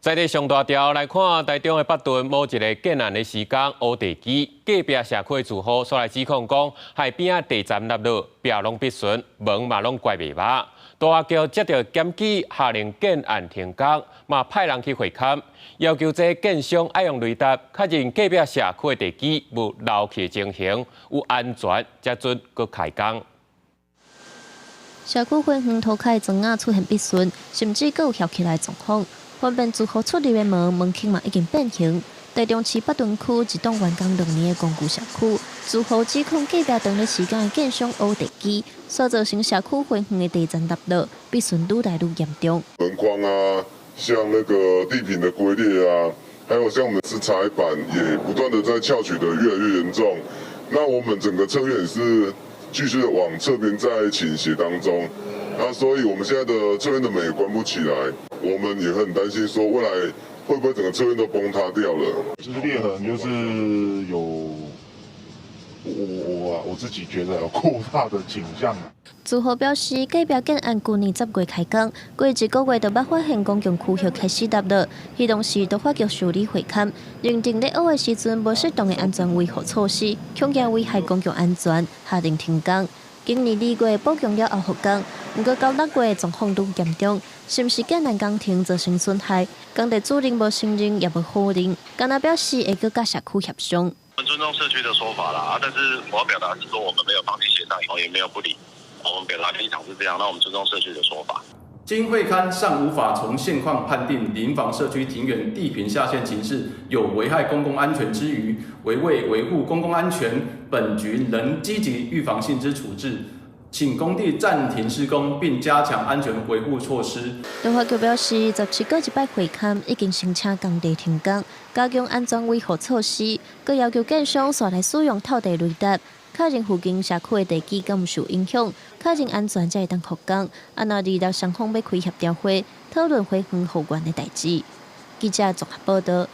在地上大条来看，台中的北屯某一个建案的施工乌地基，隔壁社区的住户所来指控讲，海边啊地站落落，壁拢必顺，门嘛拢关袂密。大桥接到检举，下令建案停工，嘛派人去会勘，要求这建商爱用雷达确认隔壁社区的地基无漏气情形，有安全，才准搁开工。 社区分园涂骹砖啊出现必顺，甚至佫有翘起来状况。旁边住户出入的门径嘛已经变形。台中市北屯区一栋完工2年的公寓社区，住户指控隔壁当咧施工的建商乌地基，所造成社区分园的地站塌落，必顺愈来愈严重。门框啊，像那个地坪的龟裂啊，还有像我们石材板也不断的在翘取的越来越严重。那我们整个侧院也是。 继续往侧边在倾斜当中，所以我们现在的侧院的门也关不起来，我们也很担心说未来会不会整个侧院都崩塌掉了。就是裂痕，就是有我自己觉得有扩大的倾向。住户表示，隔壁建案去年10月开工，过1个月就捌发现公共区域开始塌落，启动时都发局受理会勘，认定咧挖的时阵无适当的安全维护措施，恐惊危害公共安全，下令停工。今年2月补强了后复工，不过到6月状况愈严重，是毋是建案工程造成损害？工地主任无承认也无否认，敢若表示会搁甲社区协商。我们尊重社区的说法啦，但是我要表达是说，我们没有放弃协商，也没有不理。 我们表达立场是这样，那我们尊重社区的说法。经会勘尚无法从现况判定邻房社区庭园地坪下陷情势有危害公共安全之余，为维护公共安全，本局仍积极预防性之处置，请工地暂停施工，并加强安全维护措施。中华局表示，17个一摆会勘已经申请工地停工，加强安全维护措施，佮要求建商煞来使用透地雷达。 确认附近社区的地基敢毋受影响，确认安全才会当复工。若2日双方要开协调会，讨论回园后院的代志。记者综合报道。